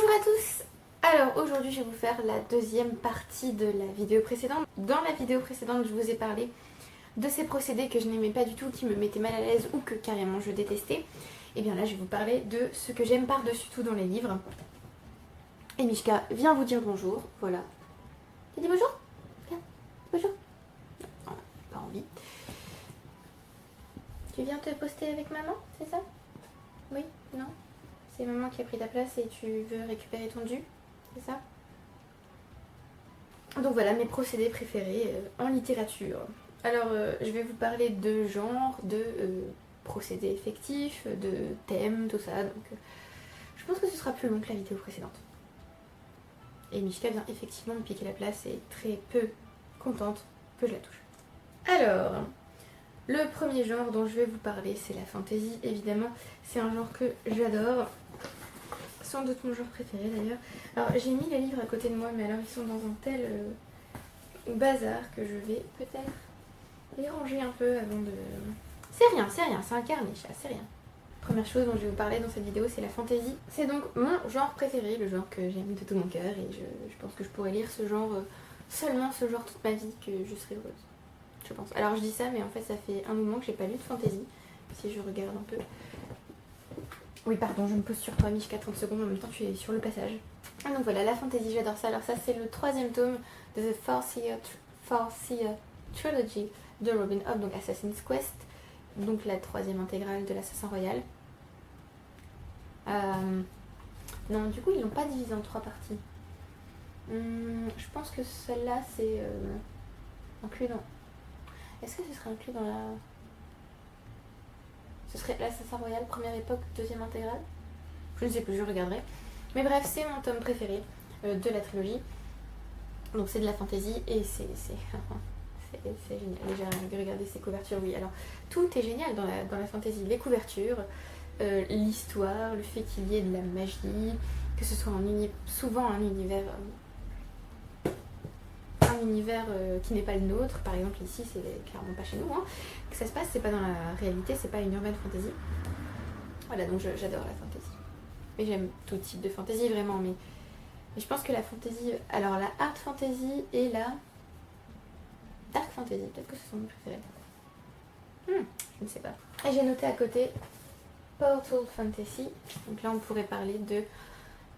Bonjour à tous. Alors aujourd'hui je vais vous faire la deuxième partie de la vidéo précédente. Dans la vidéo précédente je vous ai parlé de ces procédés que je n'aimais pas du tout, qui me mettaient mal à l'aise ou que carrément je détestais. Et bien là je vais vous parler de ce que j'aime par-dessus tout dans les livres. Et Mishka vient vous dire bonjour, voilà. Tu dis bonjour? Viens, bonjour. Non, pas envie. Tu viens te poster avec maman, c'est ça? Oui? Non? C'est maman qui a pris ta place et tu veux récupérer ton dû, c'est ça? Donc voilà mes procédés préférés en littérature. Alors je vais vous parler de genre, de procédés effectifs, de thèmes, tout ça. Donc je pense que ce sera plus long que la vidéo précédente. Et Mishka vient effectivement me piquer la place et est très peu contente que je la touche. Alors, le premier genre dont je vais vous parler, c'est la fantasy, évidemment. C'est un genre que j'adore. Sans doute mon genre préféré d'ailleurs. Alors j'ai mis les livres à côté de moi, mais alors ils sont dans un tel bazar que je vais peut-être les ranger un peu avant de... C'est rien, c'est un carnet, c'est rien. Première chose dont je vais vous parler dans cette vidéo, c'est la fantasy. C'est donc mon genre préféré, le genre que j'aime de tout mon cœur, et je pense que je pourrais lire ce genre, seulement ce genre toute ma vie, que je serais heureuse. Je pense. Alors je dis ça, mais en fait ça fait un moment que j'ai pas lu de fantasy. Si je regarde un peu... Oui, pardon, je me pose sur toi, Mishka, 30 secondes, en même temps tu es sur le passage. Ah, donc voilà, la fantasy, j'adore ça. Alors ça, c'est le troisième tome de The Farseer Trilogy de Robin Hobb, donc Assassin's Quest, donc la troisième intégrale de l'Assassin Royal. Non, du coup, ils l'ont pas divisé en trois parties. Je pense que celle-là, c'est inclus dans... Est-ce que ce serait inclus dans la... Ce serait l'Assassin Royal, première époque, deuxième intégrale? Je ne sais plus, je regarderai. Mais bref, c'est mon tome préféré de la trilogie. Donc c'est de la fantasy et c'est génial. Déjà, regardez ces couvertures, oui. Alors, tout est génial dans la fantasy. Les couvertures, l'histoire, le fait qu'il y ait de la magie, que ce soit souvent un univers... qui n'est pas le nôtre. Par exemple, ici, c'est clairement pas chez nous. Hein. Que ça se passe, c'est pas dans la réalité, c'est pas une urban fantasy. Voilà, donc j'adore la fantasy. Mais j'aime tout type de fantasy, vraiment. Mais je pense que la fantasy... Alors, la art fantasy et la dark fantasy, peut-être que ce sont mes préférés. Je ne sais pas. Et j'ai noté à côté Portal Fantasy. Donc là, on pourrait parler de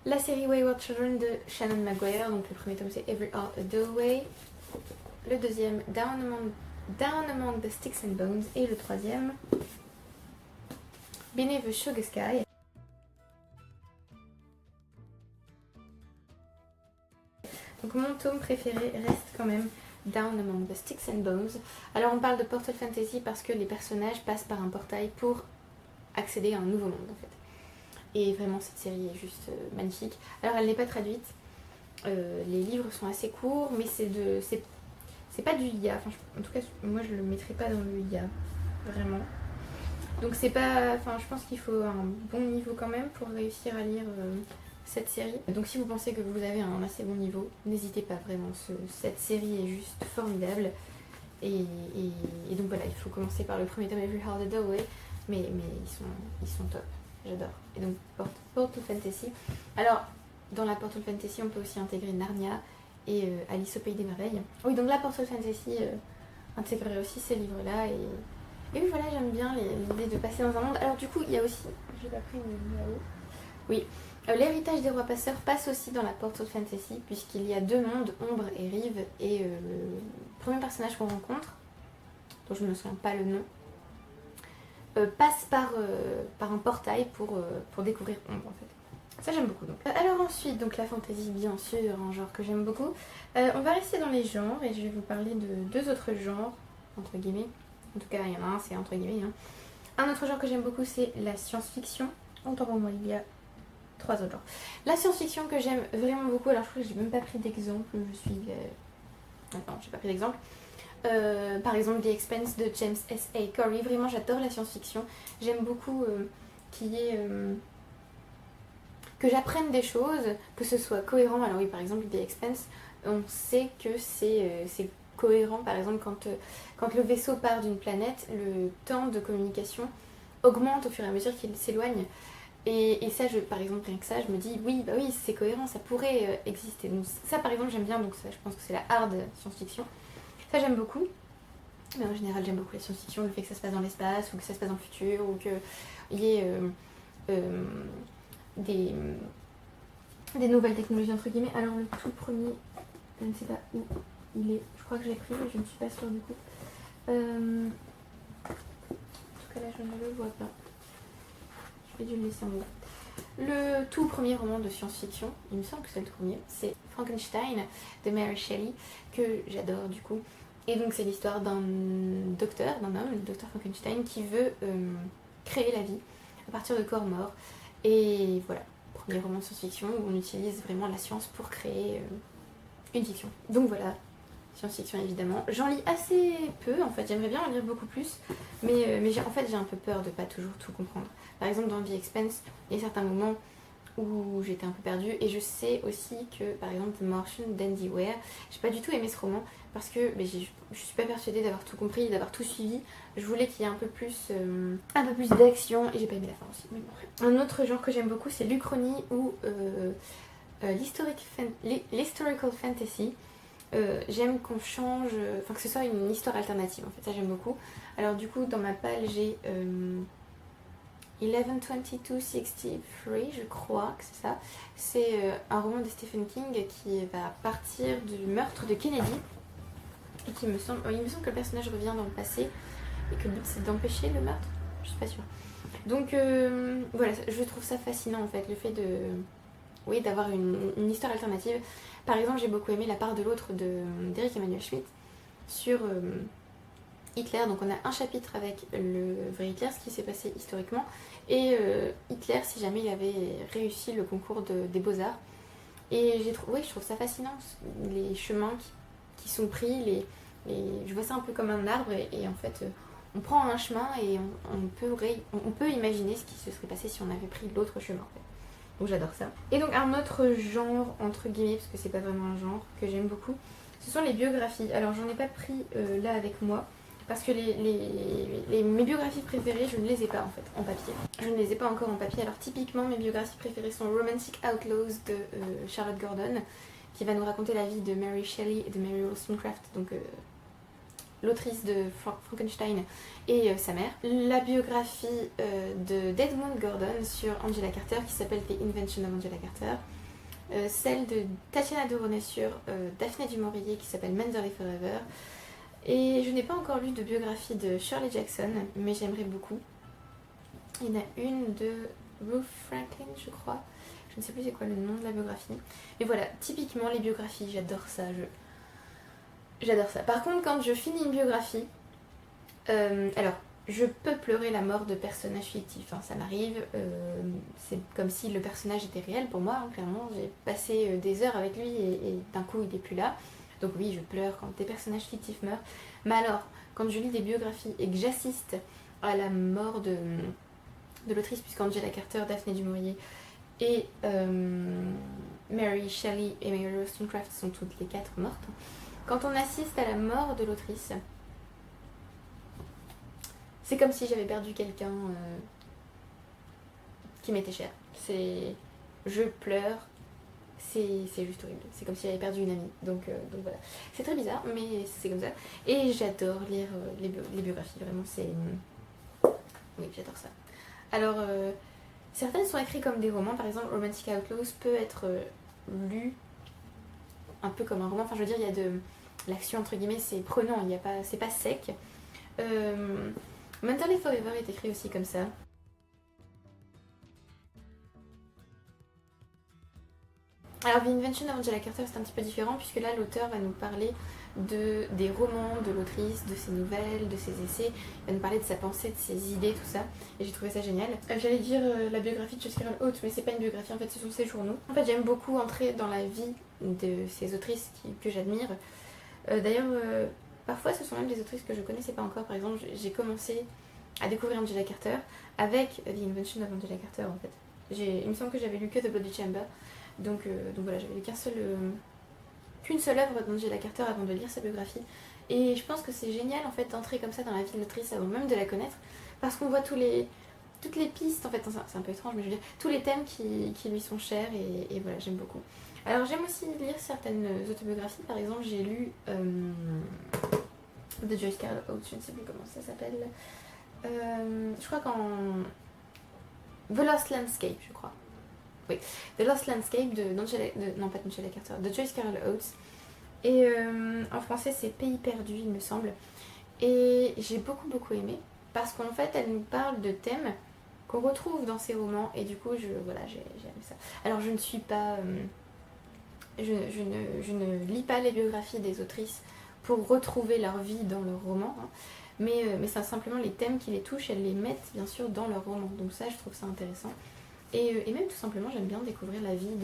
la série Wayward Children de Shannon Maguire. Donc le premier tome, c'est Every Art a Doorway. Le deuxième, Down Among the Sticks and Bones. Et le troisième, Beneath the Sugar Sky. Donc mon tome préféré reste quand même Down Among the Sticks and Bones. Alors on parle de Portal Fantasy parce que les personnages passent par un portail pour accéder à un nouveau monde en fait. Et vraiment cette série est juste magnifique. Alors elle n'est pas traduite, les livres sont assez courts, mais c'est pas du IA. Enfin, en tout cas moi je le mettrai pas dans le IA, vraiment. Donc c'est pas... Enfin je pense qu'il faut un bon niveau quand même pour réussir à lire cette série. Donc si vous pensez que vous avez un assez bon niveau, n'hésitez pas vraiment, cette série est juste formidable. Et donc voilà, il faut commencer par le premier tome Every Heart a Doorway, mais ils sont top, j'adore. Et donc Portal Fantasy. Alors dans la Portal Fantasy on peut aussi intégrer Narnia et Alice au Pays des Merveilles. Oui, donc la Portal Fantasy intégrerait aussi ces livres là et oui voilà, j'aime bien l'idée de passer dans un monde. Alors du coup il y a aussi, j'ai pas pris une là-haut. Oui, l'héritage des rois passeurs passe aussi dans la Portal Fantasy, puisqu'il y a deux mondes, Ombre et Rive, et le premier personnage qu'on rencontre, dont je ne me souviens pas le nom, passe par un portail pour découvrir Ombre en fait. Ça j'aime beaucoup donc. Alors ensuite, donc la fantasy bien sûr, un genre que j'aime beaucoup. On va rester dans les genres et je vais vous parler de deux autres genres, entre guillemets. En tout cas il y en a un, c'est entre guillemets. Hein. Un autre genre que j'aime beaucoup c'est la science-fiction. Autant pour moi il y a trois autres genres. La science-fiction que j'aime vraiment beaucoup, alors je crois que j'ai même pas pris d'exemple, Attends, j'ai pas pris d'exemple. Par exemple The Expanse de James S.A. Corey, vraiment j'adore la science-fiction. J'aime beaucoup que j'apprenne des choses, que ce soit cohérent. Alors oui, par exemple The Expanse, on sait que c'est cohérent, par exemple quand le vaisseau part d'une planète, le temps de communication augmente au fur et à mesure qu'il s'éloigne. Et ça, par exemple, rien que ça, je me dis, oui, bah oui, c'est cohérent, ça pourrait exister. Donc ça, par exemple, j'aime bien, donc ça, je pense que c'est la hard science-fiction. Ça, j'aime beaucoup. Mais en général, j'aime beaucoup la science-fiction, le fait que ça se passe dans l'espace, ou que ça se passe dans le futur, ou qu'il y ait des, nouvelles technologies, entre guillemets. Alors, le tout premier, je ne sais pas où il est. Je crois que j'ai pris, mais je ne suis pas sûre du coup. En tout cas, là, je ne le vois pas. Je vais dû le laisser en haut. Le tout premier roman de science-fiction, il me semble que c'est le premier, c'est Frankenstein de Mary Shelley, que j'adore du coup. Et donc c'est l'histoire d'un docteur, d'un homme, le docteur Frankenstein, qui veut créer la vie à partir de corps morts. Et voilà, premier roman de science-fiction où on utilise vraiment la science pour créer une fiction. Donc voilà, science-fiction évidemment. J'en lis assez peu en fait, j'aimerais bien en lire beaucoup plus, mais en fait j'ai un peu peur de pas toujours tout comprendre. Par exemple dans The Expanse, il y a certains moments où j'étais un peu perdue, et je sais aussi que par exemple The Martian d'Andy Weir, j'ai pas du tout aimé ce roman parce que je suis pas persuadée d'avoir tout compris, d'avoir tout suivi. Je voulais qu'il y ait un peu plus d'action, et j'ai pas aimé la fin aussi. Mais bon. Un autre genre que j'aime beaucoup, c'est l'Uchronie ou l'historical fantasy. J'aime qu'on change, enfin que ce soit une histoire alternative en fait, ça j'aime beaucoup. Alors du coup dans ma palle j'ai 11/22/63, je crois que c'est ça. C'est un roman de Stephen King qui va partir du meurtre de Kennedy, et il me semble que le personnage revient dans le passé et que le but c'est d'empêcher le meurtre, je suis pas sûre. Donc voilà, je trouve ça fascinant en fait, le fait d'avoir une histoire alternative. Par exemple, j'ai beaucoup aimé La part de l'autre d'Eric Emmanuel Schmitt sur Hitler. Donc on a un chapitre avec le vrai Hitler, ce qui s'est passé historiquement, et Hitler si jamais il avait réussi le concours des beaux-arts. Et je trouve ça fascinant, les chemins qui sont pris, je vois ça un peu comme un arbre, et en fait on prend un chemin et on peut imaginer ce qui se serait passé si on avait pris l'autre chemin en fait. Donc j'adore ça. Et donc un autre genre, entre guillemets, parce que c'est pas vraiment un genre, que j'aime beaucoup, ce sont les biographies. Alors j'en ai pas pris là avec moi, parce que mes biographies préférées, je ne les ai pas en fait en papier. Je ne les ai pas encore en papier. Alors typiquement, mes biographies préférées sont Romantic Outlaws de Charlotte Gordon, qui va nous raconter la vie de Mary Shelley et de Mary Wollstonecraft, donc l'autrice de Frankenstein et sa mère. La biographie de Desmond Gordon sur Angela Carter qui s'appelle The Invention of Angela Carter. Celle de Tatiana Doronet sur Daphné du Maurier qui s'appelle Manderley Forever. Et je n'ai pas encore lu de biographie de Shirley Jackson, mais j'aimerais beaucoup. Il y en a une de Ruth Franklin, je crois. Je ne sais plus c'est quoi le nom de la biographie. Mais voilà, typiquement les biographies, j'adore ça. J'adore ça. Par contre, quand je finis une biographie, alors, je peux pleurer la mort de personnages fictifs, hein, ça m'arrive. C'est comme si le personnage était réel pour moi, hein, clairement. J'ai passé des heures avec lui et d'un coup, il n'est plus là. Donc oui, je pleure quand des personnages fictifs meurent. Mais alors, quand je lis des biographies et que j'assiste à la mort de l'autrice, puisqu'Angela Carter, Daphné du Maurier et Mary Shelley et Mary Wollstonecraft sont toutes les quatre mortes, quand on assiste à la mort de l'autrice, c'est comme si j'avais perdu quelqu'un qui m'était cher. Je pleure, c'est juste horrible. C'est comme si j'avais perdu une amie. Donc voilà. C'est très bizarre, mais c'est comme ça. Et j'adore lire les biographies, vraiment, oui, j'adore ça. Alors, certaines sont écrites comme des romans. Par exemple, Romantic Outlaws peut être lu un peu comme un roman. Enfin, je veux dire, il y a de l'action, entre guillemets, c'est prenant, c'est pas sec. Manderley Forever est écrit aussi comme ça. Alors, The Invention of Angela Carter, c'est un petit peu différent, puisque là, l'auteur va nous parler des romans de l'autrice, de ses nouvelles, de ses essais. Il va nous parler de sa pensée, de ses idées, tout ça. Et j'ai trouvé ça génial. J'allais dire la biographie de Joyce Carol Oates, mais c'est pas une biographie, en fait, ce sont ses journaux. En fait, j'aime beaucoup entrer dans la vie de ces autrices que j'admire. D'ailleurs, parfois, ce sont même des autrices que je connaissais pas encore. Par exemple, j'ai commencé à découvrir Angela Carter avec The Invention of Angela Carter, en fait. Il me semble que j'avais lu que The Bloody Chamber. Donc voilà, j'avais lu qu'une seule œuvre d'Angela Carter avant de lire sa biographie. Et je pense que c'est génial en fait d'entrer comme ça dans la vie de l'autrice avant même de la connaître, parce qu'on voit tous les toutes les pistes, en fait, c'est un peu étrange, mais je veux dire, tous les thèmes qui lui sont chers, et voilà, j'aime beaucoup. Alors j'aime aussi lire certaines autobiographies, par exemple j'ai lu de Joyce Carol Oates, je ne sais plus comment ça s'appelle, je crois qu'en The Lost Landscape, je crois. Oui, The Lost Landscape non pas de Angela Carter, de Joyce Carol Oates. Et en français c'est Pays perdu il me semble. Et j'ai beaucoup aimé parce qu'en fait elle nous parle de thèmes qu'on retrouve dans ses romans et du coup voilà, j'ai aimé ça. Alors je ne suis pas... je ne lis pas les biographies des autrices pour retrouver leur vie dans leurs romans, hein, mais c'est simplement les thèmes qui les touchent, elles les mettent bien sûr dans leurs romans. Donc ça je trouve ça intéressant. Et même tout simplement j'aime bien découvrir la vie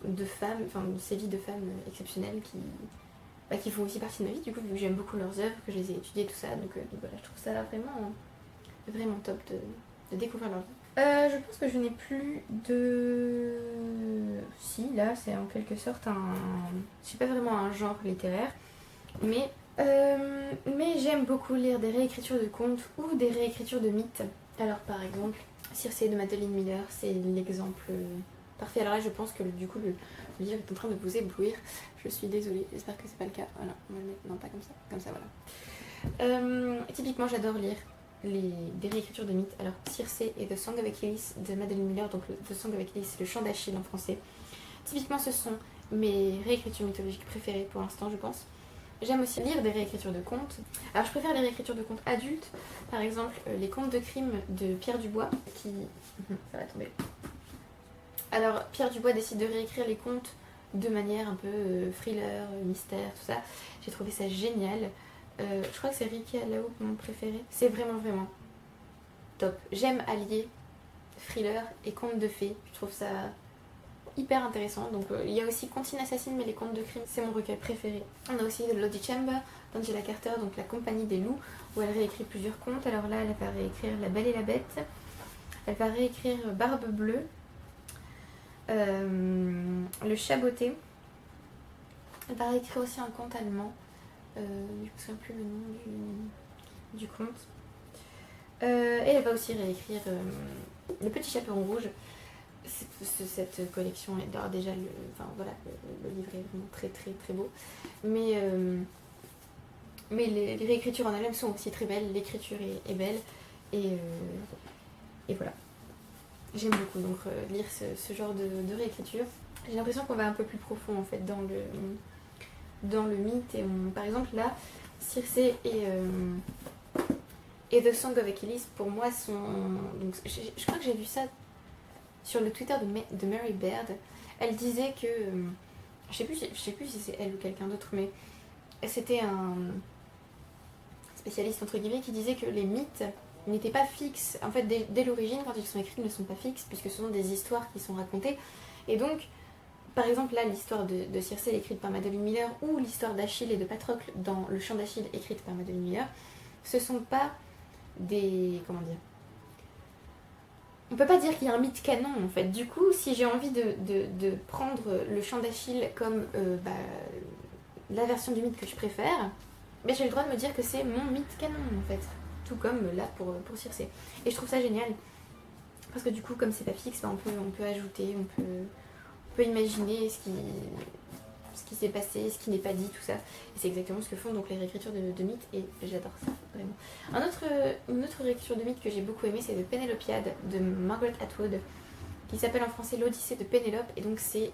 de femmes, enfin ces vies de femmes exceptionnelles qui font aussi partie de ma vie, du coup, vu que j'aime beaucoup leurs œuvres, que je les ai étudiées, tout ça, donc voilà, je trouve ça vraiment top de découvrir leur vie. Je pense que je n'ai plus de... Si, là, c'est en quelque sorte c'est pas vraiment un genre littéraire, mais j'aime beaucoup lire des réécritures de contes ou des réécritures de mythes. Alors, par exemple, Circé de Madeline Miller, c'est l'exemple parfait. Alors là, je pense que du coup, le livre est en train de vous éblouir. Je suis désolée, j'espère que c'est pas le cas. Voilà, on va le mettre, non pas comme ça, voilà. Typiquement, j'adore lire des réécritures de mythes. Alors, Circé et The Song of Achilles de Madeline Miller, donc The Song of Achilles, c'est le chant d'Achille en français. Typiquement, ce sont mes réécritures mythologiques préférées pour l'instant, je pense. J'aime aussi lire des réécritures de contes. Alors, je préfère les réécritures de contes adultes. Par exemple, les contes de crime de Pierre Dubois, qui... Ça va tomber. Alors, Pierre Dubois décide de réécrire les contes de manière un peu thriller, mystère, tout ça. J'ai trouvé ça génial. Je crois que c'est Ricky Alao mon préféré. C'est vraiment top. J'aime allier thriller et contes de fées. Je trouve ça hyper intéressant. Donc il y a aussi Contine assassine, mais les contes de crime, c'est mon recueil préféré. On a aussi The Bloody Chamber d'Angela Carter, donc la compagnie des loups, où elle réécrit plusieurs contes. Alors là, elle va réécrire La Belle et la Bête. Elle va réécrire Barbe Bleue. Le Chat Botté. Elle va réécrire aussi un conte allemand. Je ne me souviens plus le nom du conte. Et elle va aussi réécrire Le Petit Chaperon Rouge. Cette collection est déjà le livre est vraiment très beau. Mais les réécritures en elles-mêmes sont aussi très belles. L'écriture est belle. Et voilà. J'aime beaucoup donc lire ce genre de réécriture. J'ai l'impression qu'on va un peu plus profond en fait dans le mythe. Et par exemple là, Circé et The Song of Achilles pour moi sont... Donc, je crois que j'ai vu ça sur le Twitter de Mary Baird. Elle disait que... je sais plus si c'est elle ou quelqu'un d'autre, mais c'était un spécialiste entre guillemets qui disait que les mythes n'étaient pas fixes. En fait, dès l'origine, quand ils sont écrits, ils ne sont pas fixes, puisque ce sont des histoires qui sont racontées. Et donc, par exemple, là, l'histoire de Circé écrite par Madeline Miller, ou l'histoire d'Achille et de Patrocle dans Le Chant d'Achille écrite par Madeline Miller, ce sont pas des... Comment dire ? On peut pas dire qu'il y a un mythe canon, en fait. Du coup, si j'ai envie de prendre Le Chant d'Achille comme la version du mythe que je préfère, mais j'ai le droit de me dire que c'est mon mythe canon, en fait. Tout comme là pour Circé. Et je trouve ça génial parce que du coup comme c'est pas fixe, on peut ajouter, on peut imaginer ce qui s'est passé, ce qui n'est pas dit, tout ça. Et c'est exactement ce que font donc les réécritures de mythes et j'adore ça, vraiment. Une autre réécriture de mythes que j'ai beaucoup aimée, c'est de Pénélopiade de Margaret Atwood, qui s'appelle en français L'Odyssée de Pénélope, et donc c'est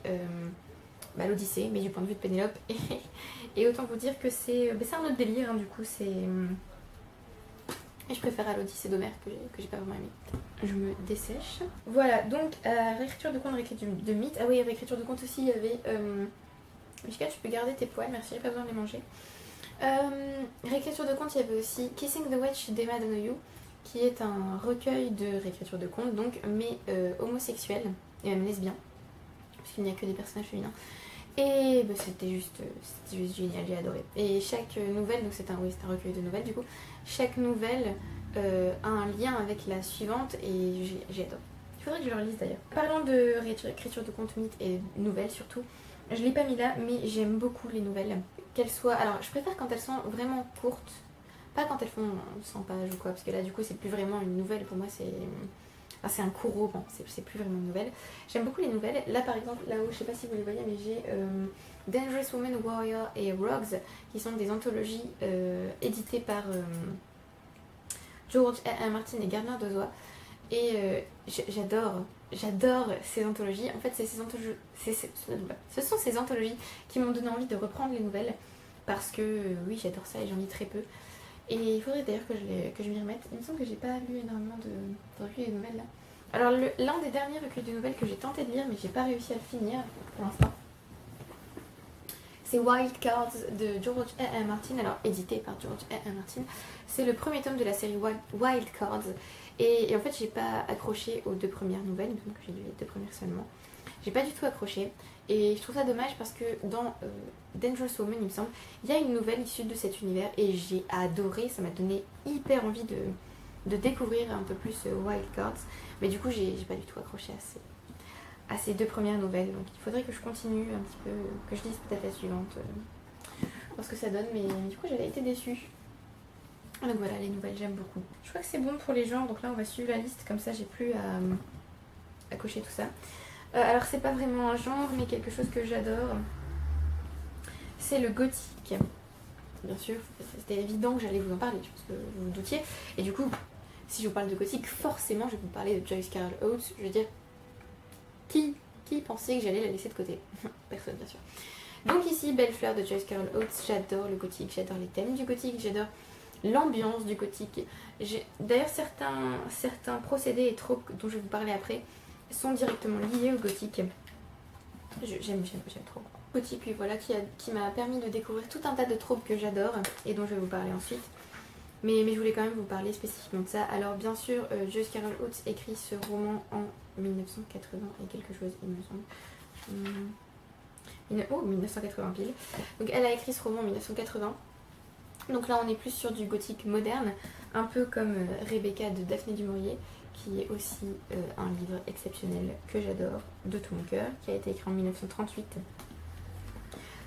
l'Odyssée, mais du point de vue de Pénélope. Et autant vous dire que c'est un autre délire, hein, du coup c'est... Et je préfère à l'Odyssée d'Homère que j'ai pas vraiment aimé. Je me dessèche. Voilà, donc réécriture de contes, réécriture de mythes. Ah oui, réécriture de contes aussi, il y avait... Mishka, tu peux garder tes poils, merci, j'ai pas besoin de les manger. Réécriture de contes, il y avait aussi Kissing the Witch d'Emma Donoghue, qui est un recueil de réécriture de contes, donc, mais homosexuel et même lesbien, puisqu'il n'y a que des personnages féminins. Et c'était juste génial, j'ai adoré. Et chaque nouvelle, donc c'est un recueil de nouvelles du coup, chaque nouvelle a un lien avec la suivante et j'ai adoré. Il faudrait que je le relise d'ailleurs. Parlant de réécriture de contes, mythes et nouvelles surtout, je l'ai pas mis là, mais j'aime beaucoup les nouvelles. Qu'elles soient... Alors je préfère quand elles sont vraiment courtes, Pas quand elles font 100 pages ou quoi, parce que là du coup c'est plus vraiment une nouvelle, pour moi c'est un court roman, c'est plus vraiment une nouvelle. J'aime beaucoup les nouvelles. Là par exemple, là-haut, je sais pas si vous les voyez, mais j'ai Dangerous Woman, Warrior et Rogues, qui sont des anthologies éditées par George R. R. Martin et Gardner Dozois. Et j'adore ces anthologies. En fait, ce sont ces anthologies qui m'ont donné envie de reprendre les nouvelles. Parce que oui, j'adore ça et j'en lis très peu. Et il faudrait d'ailleurs que je m'y remette. Il me semble que j'ai pas lu énormément de recueils de nouvelles là. Alors l'un des derniers recueils de nouvelles que j'ai tenté de lire, mais j'ai pas réussi à le finir pour l'instant, c'est Wild Cards de George R. R. Martin, alors édité par George R. R. Martin. C'est le premier tome de la série Wild Cards. Et en fait, j'ai pas accroché aux 2 premières nouvelles, donc j'ai lu les 2 premières seulement. J'ai pas du tout accroché. Et je trouve ça dommage parce que dans Dangerous Woman, il me semble, il y a une nouvelle issue de cet univers et j'ai adoré. Ça m'a donné hyper envie de découvrir un peu plus Wild Cards. Mais du coup, j'ai pas du tout accroché à ces 2 premières nouvelles. Donc il faudrait que je continue un petit peu, que je lise peut-être la suivante, voir ce que ça donne. Mais du coup, j'avais été déçue. Donc voilà, les nouvelles, j'aime beaucoup. Je crois que c'est bon pour les genres, donc là on va suivre la liste, comme ça j'ai plus à cocher tout ça. Alors c'est pas vraiment un genre, mais quelque chose que j'adore. C'est le gothique. Bien sûr, c'était évident que j'allais vous en parler, je pense que vous vous doutiez. Et du coup, si je vous parle de gothique, forcément je vais vous parler de Joyce Carol Oates. Je veux dire, qui pensait que j'allais la laisser de côté? Personne, bien sûr. Donc ici, Belle Fleur de Joyce Carol Oates. J'adore le gothique, j'adore les thèmes du gothique, j'adore l'ambiance du gothique. D'ailleurs, certains procédés et tropes dont je vais vous parler après sont directement liés au gothique. J'aime trop. Gothique, oui, voilà, qui m'a permis de découvrir tout un tas de tropes que j'adore et dont je vais vous parler ensuite. Mais je voulais quand même vous parler spécifiquement de ça. Alors bien sûr, Joyce Carol Oates écrit ce roman en 1980 et quelque chose, il me semble. 1980 pile. Donc elle a écrit ce roman en 1980. Donc là on est plus sur du gothique moderne, un peu comme Rebecca de Daphné du Maurier, qui est aussi un livre exceptionnel que j'adore de tout mon cœur, qui a été écrit en 1938.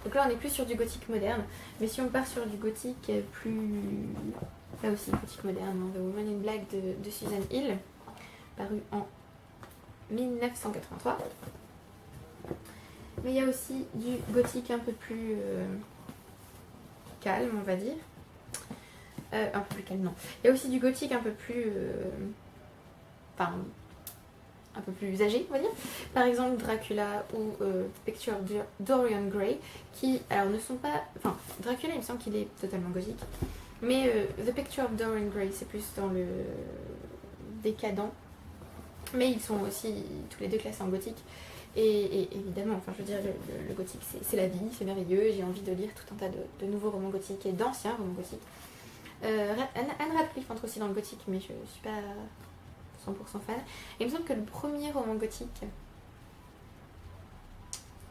Donc là on est plus sur du gothique moderne, mais si on part sur du gothique plus... Là aussi gothique moderne, The Woman in Black de Susan Hill, paru en 1983. Mais il y a aussi du gothique un peu plus calme, on va dire. Un peu plus calme, non. Il y a aussi du gothique un peu plus... Enfin, un peu plus âgé, on va dire. Par exemple, Dracula ou The Picture of Dorian Gray, qui, alors, ne sont pas... Enfin, Dracula, il me semble qu'il est totalement gothique. Mais The Picture of Dorian Gray, c'est plus dans le décadent. Mais ils sont aussi tous les deux classés en gothique. Et évidemment, enfin, je veux dire, le gothique, c'est la vie, c'est merveilleux. J'ai envie de lire tout un tas de nouveaux romans gothiques et d'anciens romans gothiques. Anne Radcliffe entre aussi dans le gothique, mais je suis pas 100% fan. Et il me semble que le premier roman gothique,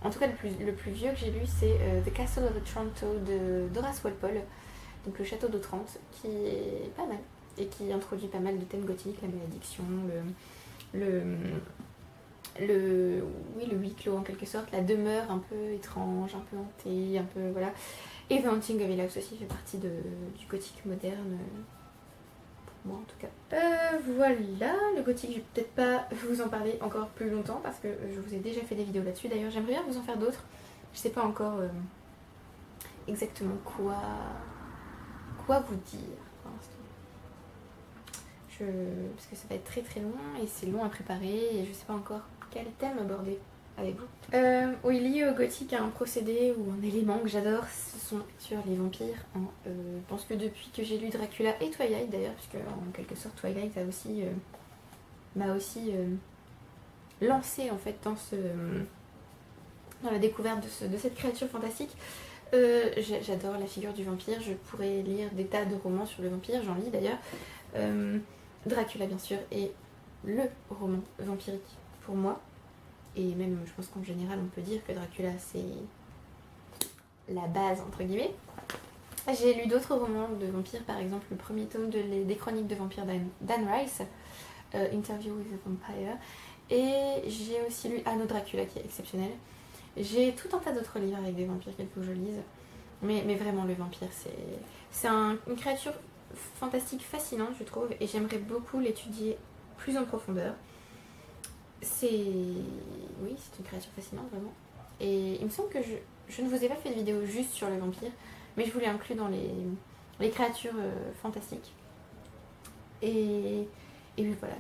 en tout cas le plus vieux que j'ai lu, c'est The Castle of Otranto de d'Horace Walpole, donc le château d'Otrante, qui est pas mal et qui introduit pas mal de thèmes gothiques, la malédiction, le huis clos en quelque sorte, la demeure un peu étrange, un peu hantée, un peu voilà. Et The Haunting of Hill House aussi fait partie du gothique moderne, pour moi en tout cas. Voilà, le gothique, je vais peut-être pas vous en parler encore plus longtemps parce que je vous ai déjà fait des vidéos là-dessus. D'ailleurs, j'aimerais bien vous en faire d'autres. Je sais pas encore exactement quoi vous dire pour l'instant. Parce que ça va être très très long et c'est long à préparer et je sais pas encore quel thème aborder avec vous. Oui, lié au gothique, un procédé ou un élément que j'adore, ce sont sur les vampires. Je pense que depuis que j'ai lu Dracula et Twilight d'ailleurs, puisque en quelque sorte Twilight m'a aussi lancé en fait dans la découverte de cette créature fantastique. J'adore la figure du vampire, je pourrais lire des tas de romans sur le vampire, j'en lis d'ailleurs. Dracula bien sûr est le roman vampirique pour moi, et même je pense qu'en général on peut dire que Dracula c'est la base entre guillemets. J'ai lu d'autres romans de vampires, par exemple le premier tome des chroniques de vampires d'Anne Rice, Interview with a Vampire, et j'ai aussi lu Anno Dracula qui est exceptionnel. J'ai tout un tas d'autres livres avec des vampires qu'il faut que je lise, mais vraiment le vampire c'est une créature fantastique, fascinante je trouve, et j'aimerais beaucoup l'étudier plus en profondeur. C'est... Oui, c'est une créature fascinante vraiment. Et il me semble que je ne vous ai pas fait de vidéo juste sur le vampire, mais je vous l'ai inclus dans les créatures fantastiques. Et oui, voilà,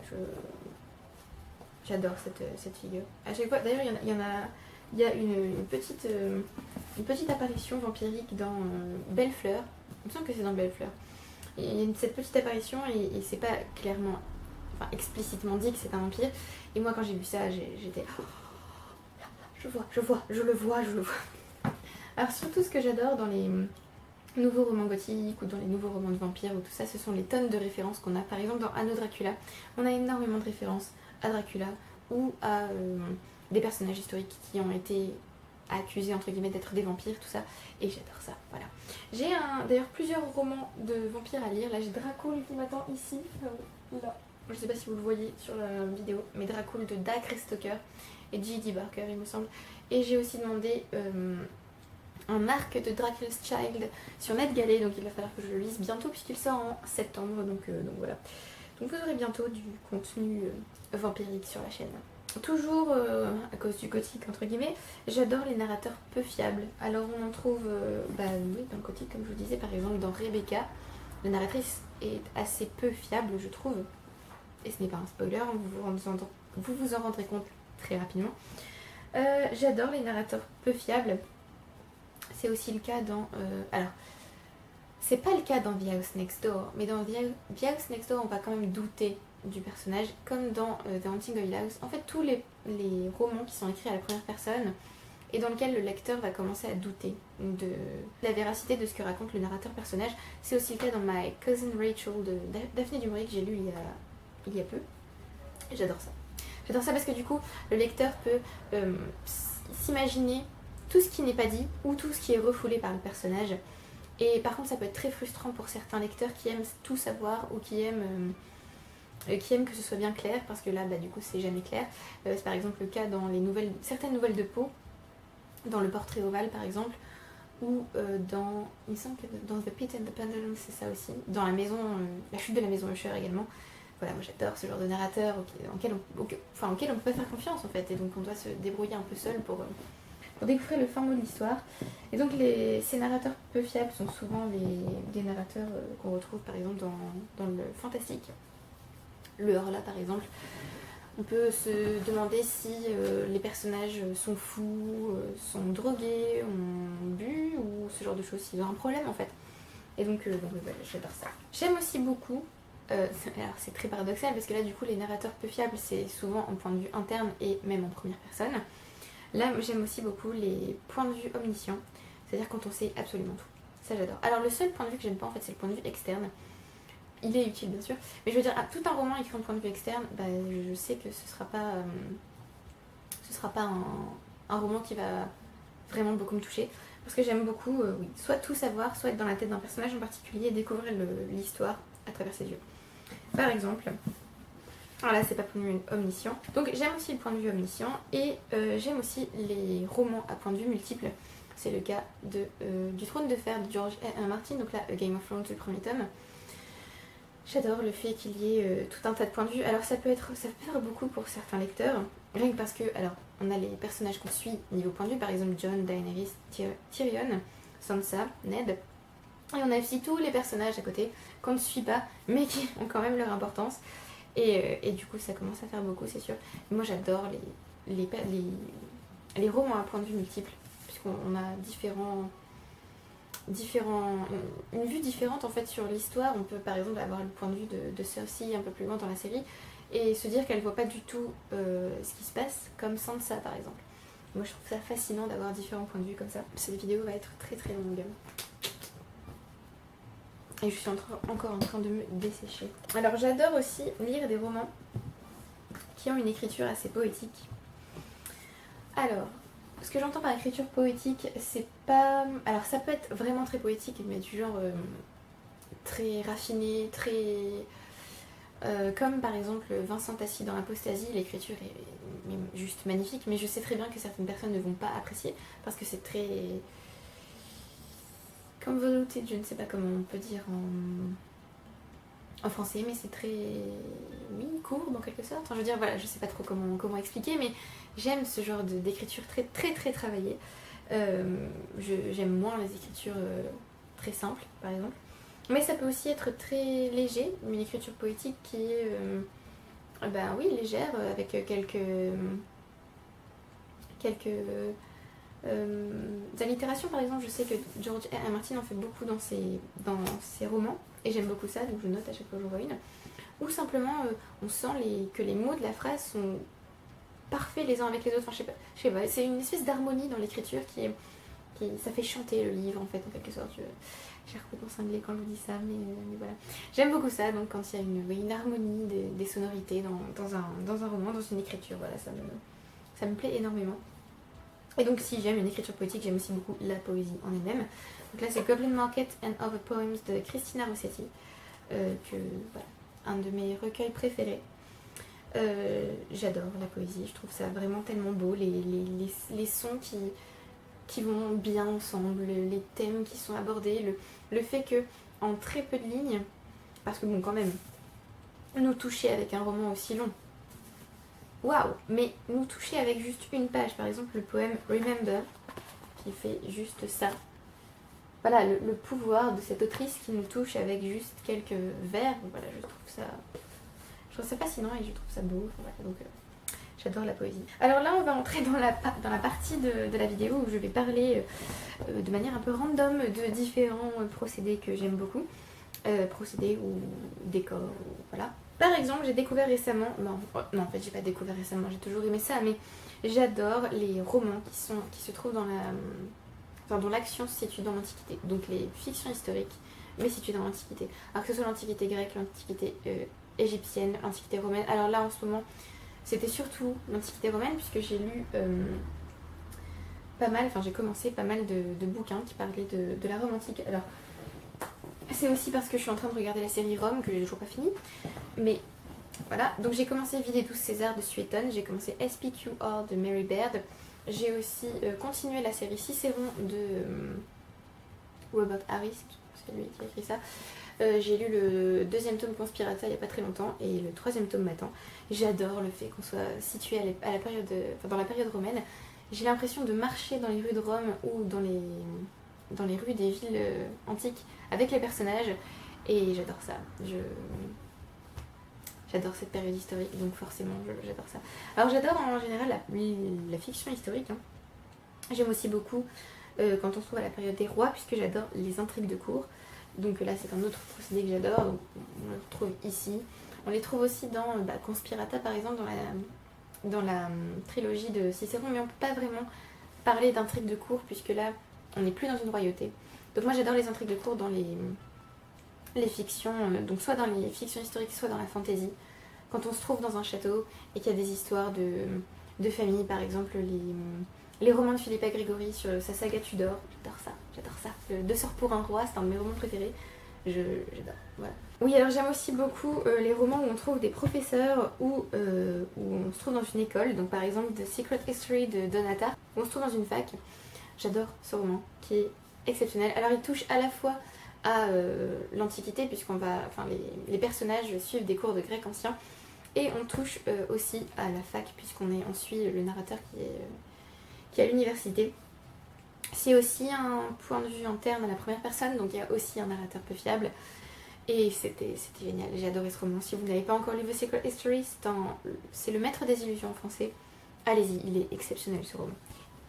j'adore cette figure. À chaque fois, d'ailleurs, il y a une petite apparition vampirique dans Belle Fleur. Il me semble que c'est dans Belle Fleur. Il y a cette petite apparition et c'est pas clairement, enfin explicitement dit que c'est un vampire. Et moi, quand j'ai vu ça, j'étais... Oh, je le vois. Alors surtout, ce que j'adore dans les nouveaux romans gothiques ou dans les nouveaux romans de vampires ou tout ça, ce sont les tonnes de références qu'on a. Par exemple, dans Anno Dracula, on a énormément de références à Dracula ou à des personnages historiques qui ont été accusés entre guillemets d'être des vampires, tout ça, et j'adore ça, voilà. J'ai d'ailleurs plusieurs romans de vampires à lire. Là j'ai Dracul qui m'attend ici, là. Je sais pas si vous le voyez sur la vidéo, mais Dracul de Dag Restoker et J.D. Barker il me semble. Et j'ai aussi demandé un arc de Dracula's Child sur NetGalley, donc il va falloir que je le lise bientôt puisqu'il sort en septembre, donc voilà. Donc vous aurez bientôt du contenu vampirique sur la chaîne. Toujours à cause du gothique entre guillemets, j'adore les narrateurs peu fiables. Alors on en trouve oui, dans le gothique comme je vous disais, par exemple dans Rebecca, la narratrice est assez peu fiable je trouve. Et ce n'est pas un spoiler, vous vous en rendrez compte très rapidement. J'adore les narrateurs peu fiables. C'est aussi le cas dans... alors, c'est pas le cas dans The House Next Door, mais dans The House Next Door, on va quand même douter du personnage, comme dans The Haunting of Hill House. En fait, tous les romans qui sont écrits à la première personne et dans lesquels le lecteur va commencer à douter de la véracité de ce que raconte le narrateur personnage, c'est aussi le cas dans My Cousin Rachel de Daphné du Maurier que j'ai lu il y a peu. J'adore ça. J'adore ça parce que du coup, le lecteur peut s'imaginer tout ce qui n'est pas dit ou tout ce qui est refoulé par le personnage. Et par contre, ça peut être très frustrant pour certains lecteurs qui aiment tout savoir ou qui aiment que ce soit bien clair, parce que là, du coup, c'est jamais clair. C'est par exemple le cas dans certaines nouvelles de Poe, dans Le Portrait ovale par exemple, ou il me semble que dans The Pit and the Pendulum, c'est ça aussi, dans La chute de la maison Usher également. Voilà, moi j'adore ce genre de narrateur auquel on peut pas faire confiance en fait, et donc on doit se débrouiller un peu seul pour découvrir le fin mot de l'histoire. Et donc ces narrateurs peu fiables sont souvent des narrateurs qu'on retrouve par exemple dans le fantastique. Le Horla par exemple. On peut se demander si les personnages sont fous, sont drogués, ont bu ou ce genre de choses, s'ils ont un problème en fait. Et donc voilà, j'adore ça. J'aime aussi beaucoup, alors c'est très paradoxal parce que là du coup les narrateurs peu fiables c'est souvent en point de vue interne et même en première personne. Là j'aime aussi beaucoup les points de vue omniscients, c'est-à-dire quand on sait absolument tout. Ça j'adore. Alors le seul point de vue que j'aime pas en fait c'est le point de vue externe. Il est utile bien sûr, mais je veux dire, tout un roman écrit en point de vue externe, je sais que ce sera pas un roman qui va vraiment beaucoup me toucher, parce que j'aime beaucoup, soit tout savoir, soit être dans la tête d'un personnage en particulier et découvrir l'histoire à travers ses yeux. Par exemple, alors là c'est pas point de vue omniscient, donc j'aime aussi le point de vue omniscient, et j'aime aussi les romans à point de vue multiple. C'est le cas du Trône de Fer de George R. R. Martin, donc là Game of Thrones, le premier tome. J'adore le fait qu'il y ait tout un tas de points de vue. Alors ça peut faire beaucoup pour certains lecteurs, rien que parce que, alors, on a les personnages qu'on suit niveau point de vue, par exemple Jon, Daenerys, Tyrion, Sansa, Ned. Et on a aussi tous les personnages à côté qu'on ne suit pas, mais qui ont quand même leur importance. Et du coup ça commence à faire beaucoup, c'est sûr. Moi j'adore les romans à point de vue multiples, puisqu'on a une vue différente en fait sur l'histoire. On peut par exemple avoir le point de vue de Cersei un peu plus loin dans la série et se dire qu'elle voit pas du tout ce qui se passe, comme Sansa par exemple. Moi je trouve ça fascinant d'avoir différents points de vue comme ça. Cette vidéo va être très très longue et je suis encore en train de me dessécher. Alors j'adore aussi lire des romans qui ont une écriture assez poétique. Alors, ce que j'entends par écriture poétique, c'est pas... Alors ça peut être vraiment très poétique, mais du genre très raffiné, très... comme par exemple Vincent Tassi dans Apostasie, l'écriture est juste magnifique, mais je sais très bien que certaines personnes ne vont pas apprécier, parce que c'est très... convoluted, je ne sais pas comment on peut dire en français, mais c'est très, oui, court en quelque sorte. Enfin, je veux dire, voilà, je sais pas trop comment expliquer, mais j'aime ce genre d'écriture très très très travaillée. J'aime moins les écritures très simples, par exemple. Mais ça peut aussi être très léger, une écriture poétique qui est, ben oui, légère, avec quelques allitérations. Par exemple, je sais que George R. R. Martin en fait beaucoup dans ses romans, et j'aime beaucoup ça, donc je note à chaque fois que j'en vois une. Ou simplement, on sent que les mots de la phrase sont parfaits les uns avec les autres. Enfin, je sais pas, c'est une espèce d'harmonie dans l'écriture ça fait chanter le livre en fait, en quelque sorte. J'ai complètement cinglé quand je vous dis ça, mais voilà. J'aime beaucoup ça, donc quand il y a une harmonie des sonorités dans un roman, dans une écriture, voilà, ça me plaît énormément. Et donc si j'aime une écriture poétique, j'aime aussi beaucoup la poésie en elle-même. Donc là c'est Goblin Market and Other Poems de Christina Rossetti, voilà, un de mes recueils préférés. J'adore la poésie, je trouve ça vraiment tellement beau, les sons qui vont bien ensemble, les thèmes qui sont abordés, le fait que en très peu de lignes, parce que bon quand même, nous toucher avec un roman aussi long, waouh, mais nous toucher avec juste une page, par exemple le poème Remember, qui fait juste ça. Voilà, le pouvoir de cette autrice qui nous touche avec juste quelques vers, voilà, je trouve ça fascinant et je trouve ça beau, voilà, donc j'adore la poésie. Alors là, on va entrer dans la partie de la vidéo où je vais parler de manière un peu random de différents procédés que j'aime beaucoup. Procédés ou décors, voilà. Par exemple, j'ai découvert récemment, non en fait j'ai pas découvert récemment, j'ai toujours aimé ça, mais j'adore les romans qui se trouvent dont l'action se situe dans l'Antiquité. Donc les fictions historiques, mais situées dans l'Antiquité. Alors que ce soit l'Antiquité grecque, l'Antiquité égyptienne, l'Antiquité romaine. Alors là en ce moment, c'était surtout l'Antiquité romaine, puisque j'ai lu j'ai commencé pas mal de bouquins qui parlaient de la Rome antique. Alors, c'est aussi parce que je suis en train de regarder la série Rome, que j'ai toujours pas fini. Mais voilà, donc j'ai commencé Vie des 12 Césars de Suétone, j'ai commencé SPQR de Mary Baird. J'ai aussi continué la série Cicéron de Robert Harris, c'est lui qui a écrit ça. J'ai lu le deuxième tome Conspirata il n'y a pas très longtemps et le troisième tome m'attend. J'adore le fait qu'on soit situé dans la période romaine. J'ai l'impression de marcher dans les rues de Rome ou dans les rues des villes antiques avec les personnages et j'adore ça. J'adore cette période historique, donc forcément j'adore ça. Alors j'adore en général la fiction historique. Hein. J'aime aussi beaucoup quand on se trouve à la période des rois, puisque j'adore les intrigues de cour. Donc là c'est un autre procédé que j'adore, donc on le retrouve ici. On les trouve aussi dans Conspirata par exemple, dans la trilogie de Cicéron, mais on peut pas vraiment parler d'intrigues de cour, puisque là on n'est plus dans une royauté. Donc moi j'adore les intrigues de cour dans les fictions, donc soit dans les fictions historiques, soit dans la fantasy. Quand on se trouve dans un château et qu'il y a des histoires de famille, par exemple les romans de Philippa Gregory sur sa saga Tudor, j'adore ça. Deux sœurs pour un roi, c'est un de mes romans préférés. J'adore, voilà. Oui, alors j'aime aussi beaucoup les romans où on trouve des professeurs ou où on se trouve dans une école. Donc par exemple The Secret History de Donata, où on se trouve dans une fac. J'adore ce roman qui est exceptionnel. Alors il touche à la fois à l'Antiquité, les personnages suivent des cours de grec ancien, et on touche aussi à la fac, on suit le narrateur qui est à l'université. C'est aussi un point de vue interne à la première personne, donc il y a aussi un narrateur peu fiable. Et c'était génial, j'ai adoré ce roman. Si vous n'avez pas encore lu The Secret History, c'est le maître des illusions en français. Allez-y, il est exceptionnel ce roman.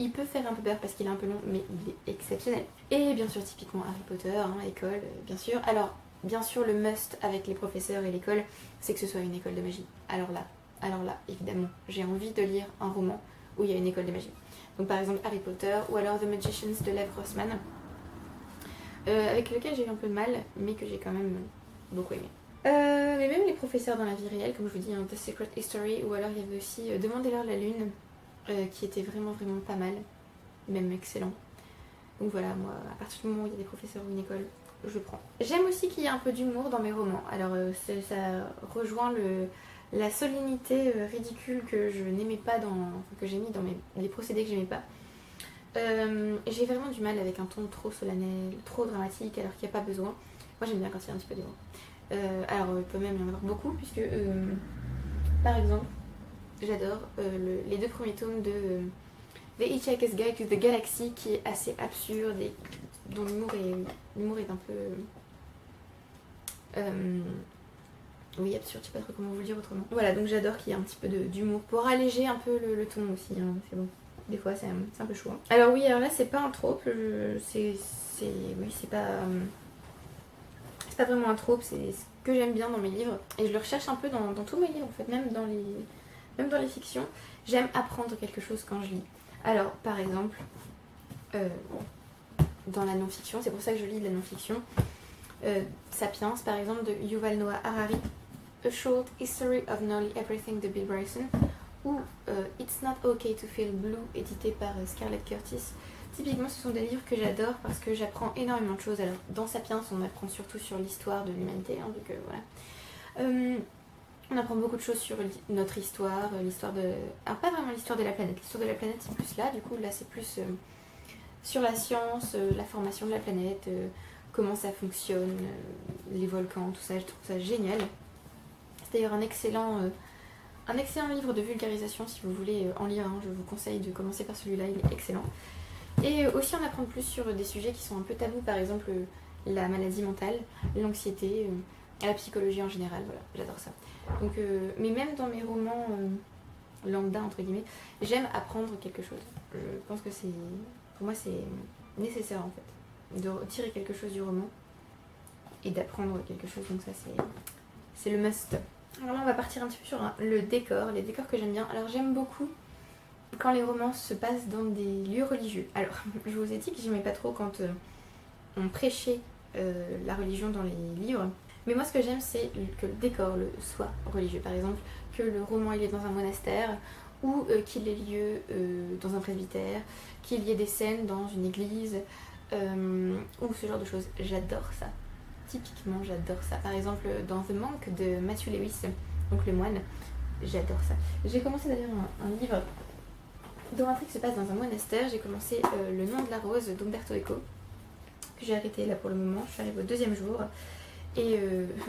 Il peut faire un peu peur parce qu'il est un peu long, mais il est exceptionnel. Et bien sûr, typiquement Harry Potter, école, bien sûr. Alors, bien sûr, le must avec les professeurs et l'école, c'est que ce soit une école de magie. Alors là, évidemment, j'ai envie de lire un roman où il y a une école de magie. Donc par exemple Harry Potter ou alors The Magicians de Lev Grossman, avec lequel j'ai eu un peu de mal, mais que j'ai quand même beaucoup aimé. Mais même les professeurs dans la vie réelle, comme je vous dis, The Secret History, ou alors il y avait aussi Demandez-leur la lune, qui était vraiment vraiment pas mal, même excellent. Donc voilà, moi, à partir du moment où il y a des professeurs ou une école, je prends. J'aime aussi qu'il y ait un peu d'humour dans mes romans. Alors ça rejoint la solennité ridicule que je n'aimais pas que j'ai mis dans les procédés que j'aimais pas. J'ai vraiment du mal avec un ton trop solennel, trop dramatique, alors qu'il n'y a pas besoin. Moi j'aime bien quand il y a un petit peu d'humour. Alors il peut même y en avoir beaucoup puisque par exemple j'adore les 2 premiers tomes de The Hitchhiker's Guide to the Galaxy qui est assez absurde et dont l'humour est un peu... oui, absurde, je sais pas trop comment vous le dire autrement. Voilà, donc j'adore qu'il y ait un petit peu d'humour pour alléger un peu le ton aussi, hein, c'est bon. Des fois c'est un peu chaud. Hein. Alors oui, alors là c'est pas un trope, c'est pas vraiment un trope, c'est ce que j'aime bien dans mes livres. Et je le recherche un peu dans tous mes livres en fait, même dans les fictions. J'aime apprendre quelque chose quand je lis. Alors par exemple, dans la non-fiction, c'est pour ça que je lis de la non-fiction. Sapiens par exemple de Yuval Noah Harari, A Short History of Nearly Everything de Bill Bryson, ou It's Not Okay to Feel Blue édité par Scarlett Curtis. Typiquement ce sont des livres que j'adore parce que j'apprends énormément de choses. Alors dans Sapiens on apprend surtout sur l'histoire de l'humanité, hein, vu que voilà. On apprend beaucoup de choses sur notre histoire, l'histoire de... Alors pas vraiment l'histoire de la planète, l'histoire de la planète c'est plus là, du coup là c'est plus sur la science, la formation de la planète, comment ça fonctionne, les volcans, tout ça, je trouve ça génial. C'est d'ailleurs un excellent livre de vulgarisation si vous voulez en lire un, je vous conseille de commencer par celui-là, il est excellent. Et aussi en apprendre plus sur des sujets qui sont un peu tabous, par exemple la maladie mentale, l'anxiété, la psychologie en général, voilà, j'adore ça. Donc, mais même dans mes romans lambda entre guillemets, j'aime apprendre quelque chose. Je pense que pour moi c'est nécessaire en fait, de retirer quelque chose du roman et d'apprendre quelque chose, donc ça c'est le must. Alors là on va partir un petit peu sur les décors que j'aime bien. Alors j'aime beaucoup quand les romans se passent dans des lieux religieux. Alors je vous ai dit que j'aimais pas trop quand on prêchait la religion dans les livres. Mais moi ce que j'aime c'est que le décor soit religieux. Par exemple que le roman il est dans un monastère ou qu'il ait lieu dans un presbytère, qu'il y ait des scènes dans une église ou ce genre de choses. J'adore ça. Typiquement j'adore ça. Par exemple dans The Monk de Matthew Lewis, donc le moine, j'adore ça. J'ai commencé d'ailleurs un livre dont l'intrigue se passe dans un monastère. J'ai commencé Le nom de la rose d'Umberto Eco, que j'ai arrêté là pour le moment. Je suis arrivée au 2e jour. Et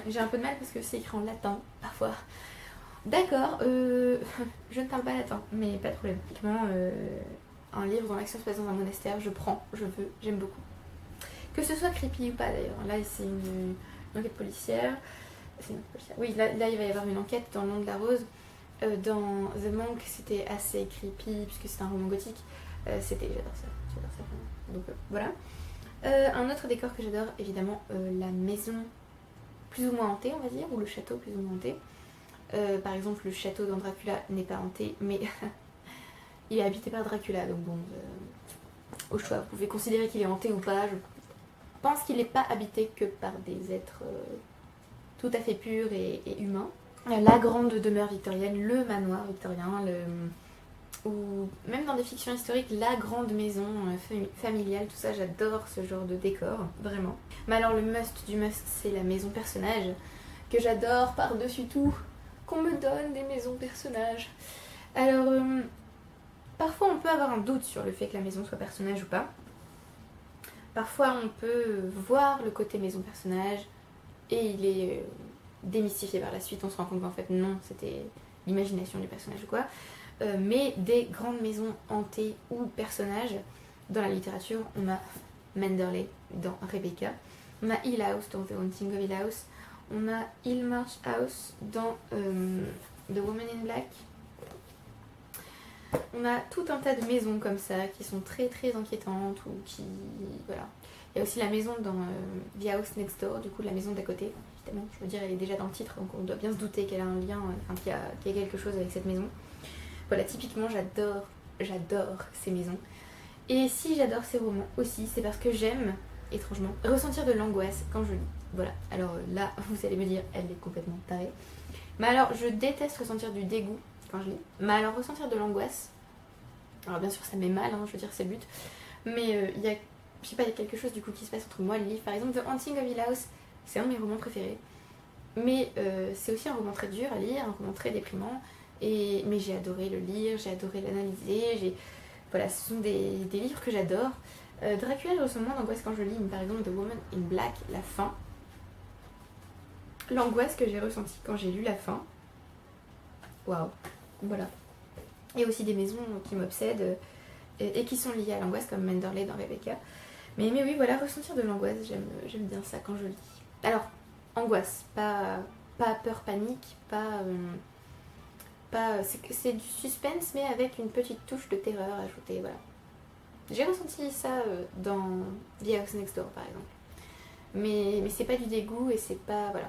j'ai un peu de mal parce que c'est écrit en latin, parfois. D'accord, je ne parle pas latin, mais pas de problème. Typiquement, un livre dont l'action se passe dans un monastère, je prends, je veux, j'aime beaucoup. Que ce soit creepy ou pas d'ailleurs. Là, c'est une enquête policière. Oui, là, il va y avoir une enquête dans Le nom de la rose. Dans The Monk, c'était assez creepy puisque c'est un roman gothique. J'adore ça. Donc voilà. Un autre décor que j'adore, évidemment, la maison plus ou moins hantée, on va dire, ou le château plus ou moins hanté. Par exemple, le château dans Dracula n'est pas hanté, mais il est habité par Dracula, donc bon, au choix, vous pouvez considérer qu'il est hanté ou pas. Je pense qu'il n'est pas habité que par des êtres tout à fait purs et humains. La grande demeure victorienne, le manoir victorien, ou même dans des fictions historiques, la grande maison familiale, tout ça, j'adore ce genre de décor, vraiment. Mais alors le must du must, c'est la maison personnage, que j'adore par-dessus tout, qu'on me donne des maisons personnages. Alors, parfois on peut avoir un doute sur le fait que la maison soit personnage ou pas. Parfois on peut voir le côté maison personnage et il est démystifié par la suite, on se rend compte qu'en fait non, c'était l'imagination du personnage ou quoi. Mais des grandes maisons hantées ou personnages, dans la littérature, on a Manderley dans Rebecca, on a Hill House dans The Haunting of Hill House, on a Hillmarch House dans The Woman in Black. On a tout un tas de maisons comme ça qui sont très très inquiétantes ou qui... voilà. Il y a aussi la maison dans The House Next Door, du coup la maison d'à côté. Évidemment, je veux dire, elle est déjà dans le titre, donc on doit bien se douter qu'elle a un lien, qu'il y a quelque chose avec cette maison. Voilà, typiquement, j'adore ces maisons. Et si j'adore ces romans aussi, c'est parce que j'aime, étrangement, ressentir de l'angoisse quand je lis. Voilà, alors là, vous allez me dire, elle est complètement tarée. Mais alors, je déteste ressentir du dégoût quand je lis. Mais alors, ressentir de l'angoisse, alors bien sûr, ça me met mal, hein, je veux dire, c'est le but. Mais il y a, je sais pas, il y a quelque chose du coup qui se passe entre moi et le livre. Par exemple, The Haunting of Hill House, c'est un de mes romans préférés. Mais c'est aussi un roman très dur à lire, un roman très déprimant. Mais j'ai adoré le lire, j'ai adoré l'analyser, voilà, ce sont des livres que j'adore. Dracula, je ressens moins d'angoisse quand je lis, mais par exemple The Woman in Black, la fin, l'angoisse que j'ai ressentie quand j'ai lu la fin. Waouh, voilà. Et aussi des maisons qui m'obsèdent et qui sont liées à l'angoisse, comme Manderley dans Rebecca. Mais oui, voilà, ressentir de l'angoisse, j'aime bien ça quand je lis. Alors, angoisse, pas peur, panique, c'est du suspense, mais avec une petite touche de terreur ajoutée, voilà. J'ai ressenti ça dans The House Next Door, par exemple. Mais c'est pas du dégoût et c'est pas... Voilà,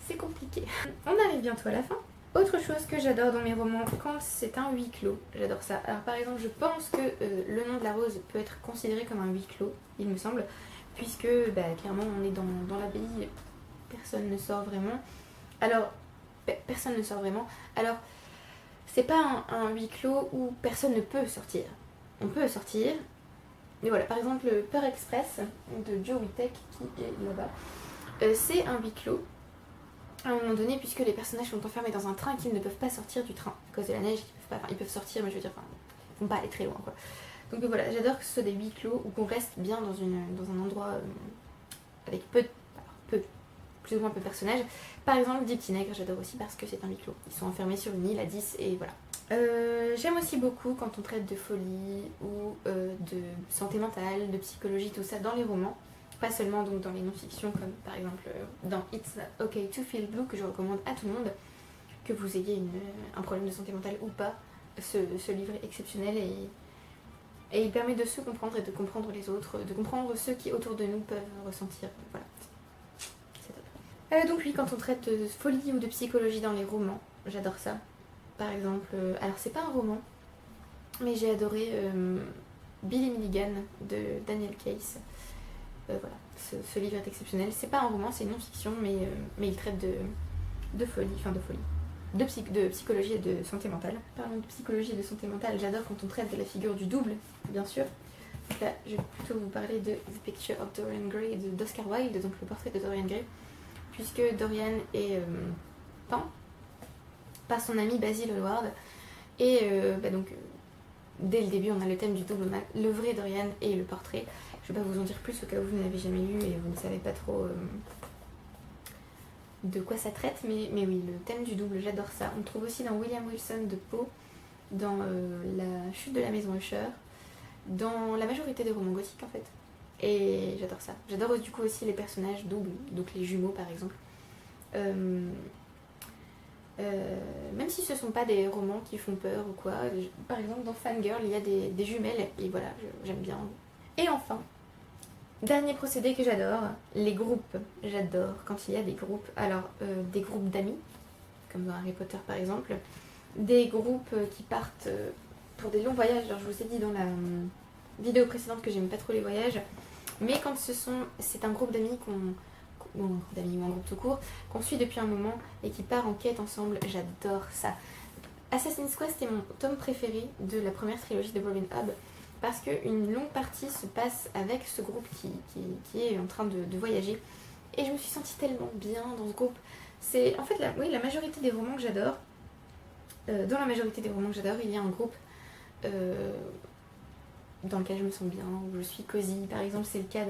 c'est compliqué. On arrive bientôt à la fin. Autre chose que j'adore dans mes romans, quand c'est un huis clos, j'adore ça. Alors par exemple, je pense que Le nom de la rose peut être considéré comme un huis clos, il me semble, puisque clairement on est dans l'abbaye, personne ne sort vraiment. Alors, personne ne sort vraiment. Alors, c'est pas un huis clos où personne ne peut sortir. On peut sortir. Mais voilà, par exemple, Peur Express de Joe Wittek, qui est là-bas, c'est un huis clos. À un moment donné, puisque les personnages sont enfermés dans un train et qu'ils ne peuvent pas sortir du train à cause de la neige, ils peuvent sortir, mais je veux dire, ils vont pas aller très loin, quoi. Donc voilà, j'adore que ce soit des huis clos où qu'on reste bien dans un endroit avec plus ou moins peu de personnages. Par exemple, Des Petits Nègres, j'adore aussi parce que c'est un huis clos. Ils sont enfermés sur une île à 10 et voilà. J'aime aussi beaucoup quand on traite de folie ou de santé mentale, de psychologie, tout ça dans les romans. Pas seulement donc dans les non-fictions comme par exemple dans It's Okay to Feel Blue que je recommande à tout le monde, que vous ayez un problème de santé mentale ou pas, ce livre est exceptionnel et il permet de se comprendre et de comprendre les autres, de comprendre ceux qui autour de nous peuvent ressentir. Voilà. C'est top. Donc oui, quand on traite de folie ou de psychologie dans les romans, j'adore ça. Par exemple, alors c'est pas un roman, mais j'ai adoré Billy Milligan de Daniel Case. Voilà, ce livre est exceptionnel. C'est pas un roman, c'est une non-fiction, mais il traite de folie, de psychologie et de santé mentale. Parlons de psychologie et de santé mentale, j'adore quand on traite de la figure du double, bien sûr. Donc là, je vais plutôt vous parler de The Picture of Dorian Gray d'Oscar Wilde, donc le portrait de Dorian Gray, puisque Dorian est peint par son ami Basil Hallward, et donc dès le début on a le thème du double, on a le vrai Dorian et le portrait. Je ne vais pas vous en dire plus au cas où vous ne l'avez jamais lu et vous ne savez pas trop de quoi ça traite, mais oui, le thème du double, j'adore ça. On le trouve aussi dans William Wilson de Poe, dans La chute de la maison Usher, dans la majorité des romans gothiques en fait. Et j'adore ça. J'adore du coup aussi les personnages doubles, donc les jumeaux par exemple. Même si ce ne sont pas des romans qui font peur ou quoi, par exemple dans Fangirl il y a des jumelles et voilà, j'aime bien. Et enfin, dernier procédé que j'adore, les groupes. J'adore quand il y a des groupes. Alors, des groupes d'amis, comme dans Harry Potter par exemple, des groupes qui partent pour des longs voyages. Alors, je vous ai dit dans la vidéo précédente que j'aime pas trop les voyages, mais quand c'est un groupe d'amis ou un groupe tout court, qu'on suit depuis un moment et qui part en quête ensemble, j'adore ça. Assassin's Quest est mon tome préféré de la première trilogie de Robin Hobb, parce qu'une longue partie se passe avec ce groupe qui est en train de voyager. Et je me suis sentie tellement bien dans ce groupe. C'est en fait la majorité des romans que j'adore. Dans la majorité des romans que j'adore, il y a un groupe dans lequel je me sens bien, où je suis cosy. Par exemple, c'est le cas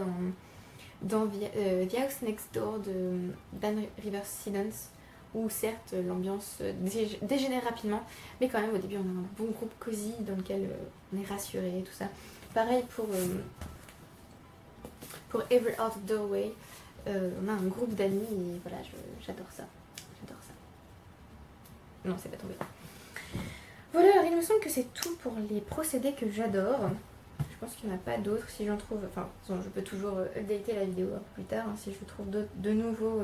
dans The House Next Door de Dan Rivers Siddons, où certes l'ambiance dégénère rapidement, mais quand même au début on a un bon groupe cosy dans lequel on est rassuré et tout ça. Pareil pour Every Out Doorway, on a un groupe d'amis et voilà, j'adore ça. J'adore ça. Non, c'est pas tombé. Voilà, alors il me semble que c'est tout pour les procédés que j'adore. Je pense qu'il n'y en a pas d'autres si j'en trouve. Enfin, je peux toujours updater la vidéo plus tard si je trouve de nouveaux.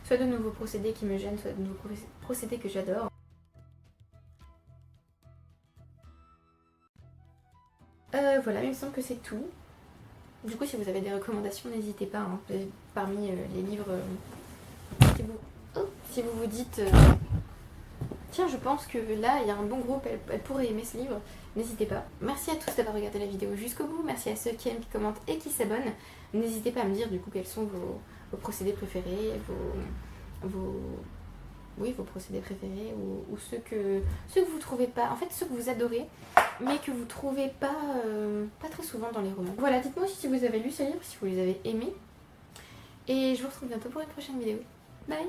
Soit de nouveaux procédés qui me gênent, soit de nouveaux procédés que j'adore. Voilà, il me semble que c'est tout. Du coup, si vous avez des recommandations, n'hésitez pas. Hein. Parmi les livres, si vous vous dites tiens, je pense que là, il y a un bon groupe, elle pourrait aimer ce livre, n'hésitez pas. Merci à tous d'avoir regardé la vidéo jusqu'au bout. Merci à ceux qui aiment, qui commentent et qui s'abonnent. N'hésitez pas à me dire du coup quels sont vos procédés préférés, vos procédés préférés ou ceux que vous trouvez pas, en fait ceux que vous adorez mais que vous trouvez pas très souvent dans les romans. Voilà, dites-moi aussi si vous avez lu ces livres, si vous les avez aimés Et je vous retrouve bientôt pour une prochaine vidéo. Bye!